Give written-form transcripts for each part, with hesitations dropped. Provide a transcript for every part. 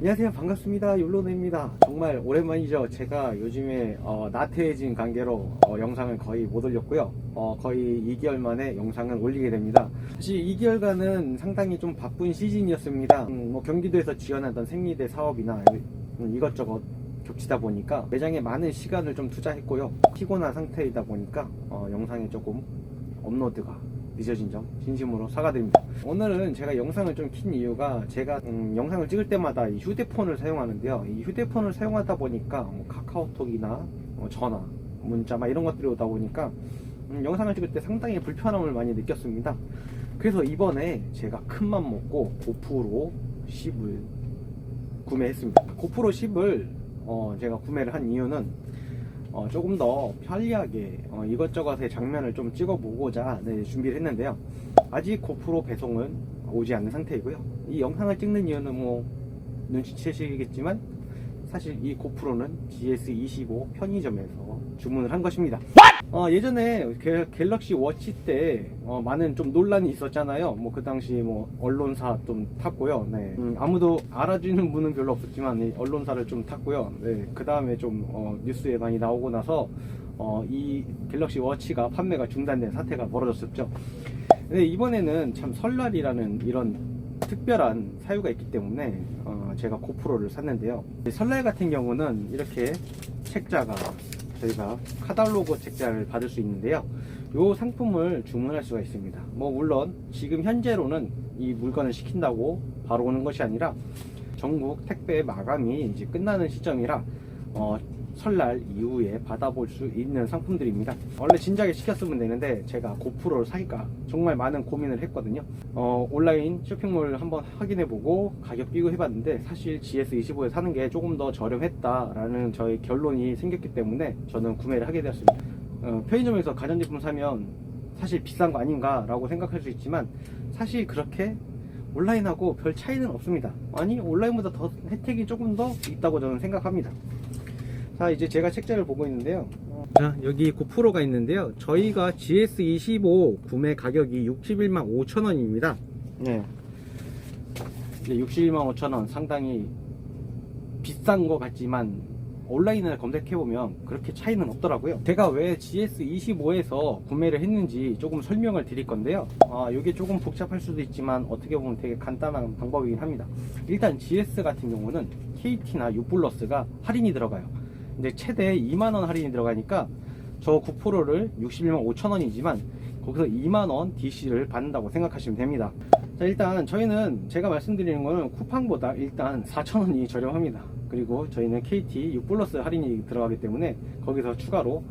안녕하세요, 반갑습니다. 율로네입니다. 정말 오랜만이죠. 제가 요즘에 나태해진 관계로 영상을 거의 못 올렸고요. 거의 2개월 만에 영상을 올리게 됩니다. 사실 2개월간은 상당히 좀 바쁜 시즌이었습니다. 경기도에서 지원하던 생리대 사업이나 이것저것 겹치다 보니까 매장에 많은 시간을 좀 투자했고요. 피곤한 상태이다 보니까 영상에 조금 업로드가 늦어진 점 진심으로 사과드립니다. 오늘은 제가 영상을 좀 킨 이유가 제가 영상을 찍을 때마다 이 휴대폰을 사용하는데요. 이 휴대폰을 사용하다 보니까 카카오톡이나 전화, 문자 막 이런 것들이 오다 보니까 영상을 찍을 때 상당히 불편함을 많이 느꼈습니다. 그래서 이번에 제가 큰맘 먹고 고프로 10을 구매했습니다. 고프로 10을 제가 구매를 한 이유는 조금 더 편리하게 이것저것의 장면을 좀 찍어보고자 준비를 했는데요. 아직 고프로 배송은 오지 않는 상태이고요. 이 영상을 찍는 이유는 눈치채시겠지만 사실 이 고프로는 GS25 편의점에서 주문을 한 것입니다. 예전에 갤럭시 워치 때 많은 좀 논란이 있었잖아요. 그 당시 언론사 좀 탔고요. 네. 아무도 알아주는 분은 별로 없었지만 언론사를 좀 탔고요. 네. 그 다음에 좀 뉴스에 많이 나오고 나서 이 갤럭시 워치가 판매가 중단된 사태가 벌어졌었죠. 근데 이번에는 참 설날이라는 이런 특별한 사유가 있기 때문에 제가 고프로를 샀는데요. 설날 같은 경우는 이렇게 책자가 저희가 카탈로그 책자를 받을 수 있는데요. 이 상품을 주문할 수가 있습니다. 물론 지금 현재로는 이 물건을 시킨다고 바로 오는 것이 아니라 전국 택배 마감이 이제 끝나는 시점이라 설날 이후에 받아볼 수 있는 상품들입니다. 원래 진작에 시켰으면 되는데 제가 고프로를 살까 정말 많은 고민을 했거든요. 온라인 쇼핑몰 한번 확인해보고 가격 비교해봤는데 사실 GS25에 사는 게 조금 더 저렴했다라는 저의 결론이 생겼기 때문에 저는 구매를 하게 되었습니다. 편의점에서 가전제품 사면 사실 비싼 거 아닌가 라고 생각할 수 있지만 사실 그렇게 온라인하고 별 차이는 없습니다. 아니 온라인보다 더 혜택이 조금 더 있다고 저는 생각합니다. 자, 이제 제가 책자를 보고 있는데요. 자, 여기 고프로가 있는데요. 저희가 GS25 구매 가격이 61만 5천원입니다. 네. 61만 5천원 상당히 비싼 것 같지만 온라인을 검색해보면 그렇게 차이는 없더라고요. 제가 왜 GS25에서 구매를 했는지 조금 설명을 드릴 건데요. 이게 조금 복잡할 수도 있지만 어떻게 보면 되게 간단한 방법이긴 합니다. 일단 GS 같은 경우는 KT나 유플러스가 할인이 들어가요. 근데 최대 2만원 할인이 들어가니까 저 고프로를 61만 5천원이지만 거기서 2만원 DC를 받는다고 생각하시면 됩니다. 자, 일단 저희는 제가 말씀드리는 거는 쿠팡보다 일단 4천원이 저렴합니다. 그리고 저희는 KT 유플러스 할인이 들어가기 때문에 거기서 추가로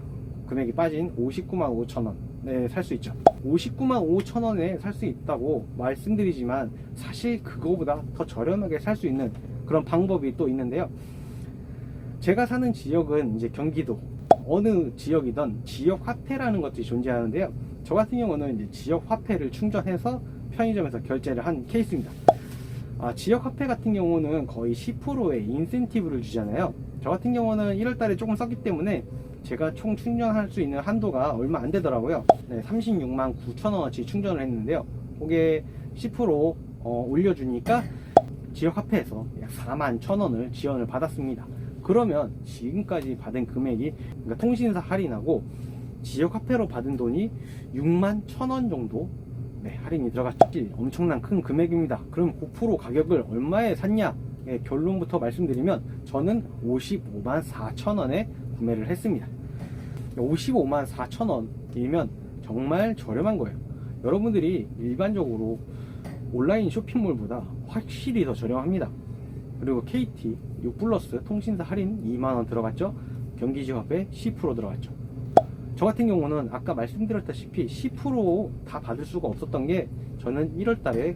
금액이 빠진 59만 5천원에 살 수 있죠. 59만 5천원에 살 수 있다고 말씀드리지만 사실 그거보다 더 저렴하게 살 수 있는 그런 방법이 또 있는데요. 제가 사는 지역은 이제 경기도 어느 지역이든 지역 화폐라는 것들이 존재하는데요. 저 같은 경우는 이제 지역 화폐를 충전해서 편의점에서 결제를 한 케이스입니다. 지역 화폐 같은 경우는 거의 10%의 인센티브를 주잖아요. 저 같은 경우는 1월달에 조금 썼기 때문에 제가 총 충전할 수 있는 한도가 얼마 안 되더라고요. 네, 36만 9천원어치 충전을 했는데요. 그게 10% 올려주니까 지역 화폐에서 약 4만 1천원을 지원을 받았습니다. 그러면 지금까지 받은 금액이 그러니까 통신사 할인하고 지역 화폐로 받은 돈이 6만 1천원 정도 할인이 들어갔죠. 엄청난 큰 금액입니다. 그럼 고프로 가격을 얼마에 샀냐? 결론부터 말씀드리면 저는 55만 4천원에 구매를 했습니다. 55만 4천원이면 정말 저렴한 거예요. 여러분들이 일반적으로 온라인 쇼핑몰보다 확실히 더 저렴합니다. 그리고 KT 유플러스 통신사 할인 2만원 들어갔죠. 경기지역화폐 10% 들어갔죠. 저 같은 경우는 아까 말씀드렸다시피 10% 다 받을 수가 없었던 게 저는 1월달에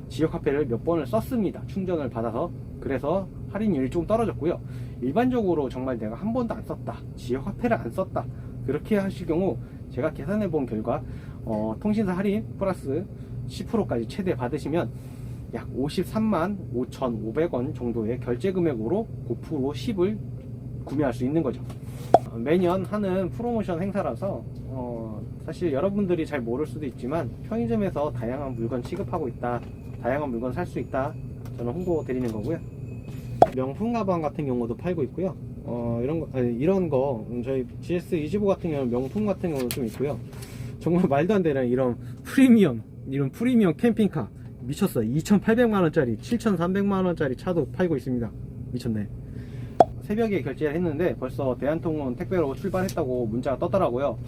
지역화폐를 몇 번을 썼습니다. 충전을 받아서. 그래서 할인율이 좀 떨어졌고요. 일반적으로 정말 내가 한 번도 안 썼다, 지역화폐를 안 썼다, 그렇게 하실 경우 제가 계산해 본 결과 통신사 할인 플러스 10%까지 최대 받으시면 약 53만 5,500원 정도의 결제 금액으로 고프로 10을 구매할 수 있는 거죠. 매년 하는 프로모션 행사라서 사실 여러분들이 잘 모를 수도 있지만 편의점에서 다양한 물건 취급하고 있다, 다양한 물건 살 수 있다, 저는 홍보 드리는 거고요. 명품 가방 같은 경우도 팔고 있고요. 이런 거 저희 GS25 같은 경우는 명품 같은 경우도 좀 있고요. 정말 말도 안 되는 이런 프리미엄 캠핑카 미쳤어요. 2,800만원짜리 7,300만원짜리 차도 팔고 있습니다. 미쳤네. 새벽에 결제를 했는데 벌써 대한통운 택배로 출발했다고 문자가 떴더라고요.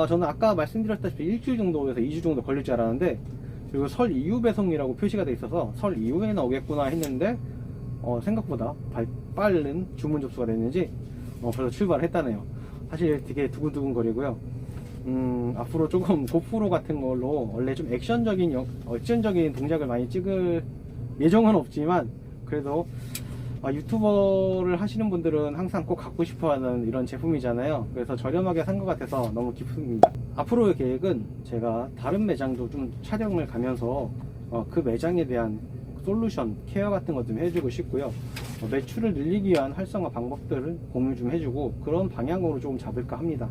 저는 아까 말씀드렸다시피 일주일 정도에서 2주 정도 걸릴 줄 알았는데, 그리고 설 이후 배송이라고 표시가 돼 있어서 설 이후에나 오겠구나 했는데 생각보다 빠른 주문 접수가 됐는지 벌써 출발을 했다네요. 사실 되게 두근두근 거리고요. 앞으로 조금 고프로 같은 걸로 원래 좀 액션적인 동작을 많이 찍을 예정은 없지만, 그래도 유튜버를 하시는 분들은 항상 꼭 갖고 싶어하는 이런 제품이잖아요. 그래서 저렴하게 산 것 같아서 너무 기쁩니다. 앞으로의 계획은 제가 다른 매장도 좀 촬영을 가면서 그 매장에 대한 솔루션, 케어 같은 것 좀 해주고 싶고요. 매출을 늘리기 위한 활성화 방법들을 공유 좀 해주고 그런 방향으로 조금 잡을까 합니다.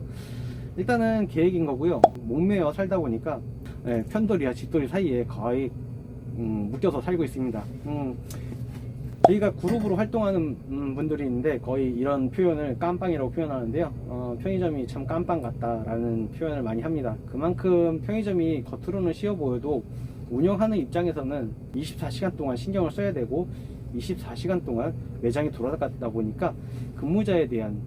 일단은 계획인 거고요. 목매어 살다 보니까 편돌이와 집돌이 사이에 거의 묶여서 살고 있습니다. 저희가 그룹으로 활동하는 분들이 있는데 거의 이런 표현을 깜빵이라고 표현하는데요. 편의점이 참 깜빵 같다라는 표현을 많이 합니다. 그만큼 편의점이 겉으로는 쉬워 보여도 운영하는 입장에서는 24시간 동안 신경을 써야 되고 24시간 동안 매장이 돌아가다 보니까 근무자에 대한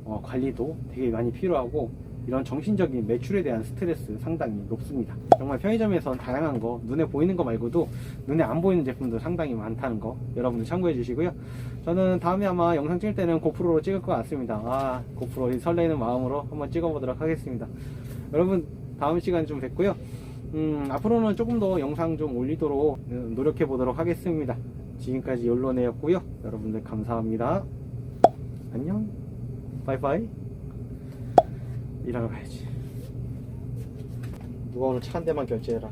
관리도 되게 많이 필요하고, 이런 정신적인 매출에 대한 스트레스 상당히 높습니다. 정말 편의점에선 다양한 거, 눈에 보이는 거 말고도 눈에 안 보이는 제품도 상당히 많다는 거 여러분들 참고해 주시고요. 저는 다음에 아마 영상 찍을 때는 고프로로 찍을 것 같습니다. 고프로 설레는 마음으로 한번 찍어 보도록 하겠습니다. 여러분 다음 시간에 좀 뵙고요. 앞으로는 조금 더 영상 좀 올리도록 노력해 보도록 하겠습니다. 지금까지 욜로네였고요. 여러분들 감사합니다. 안녕. 바이바이. 일하러 가야지. 누가 오늘 차 한 대만 결제해라.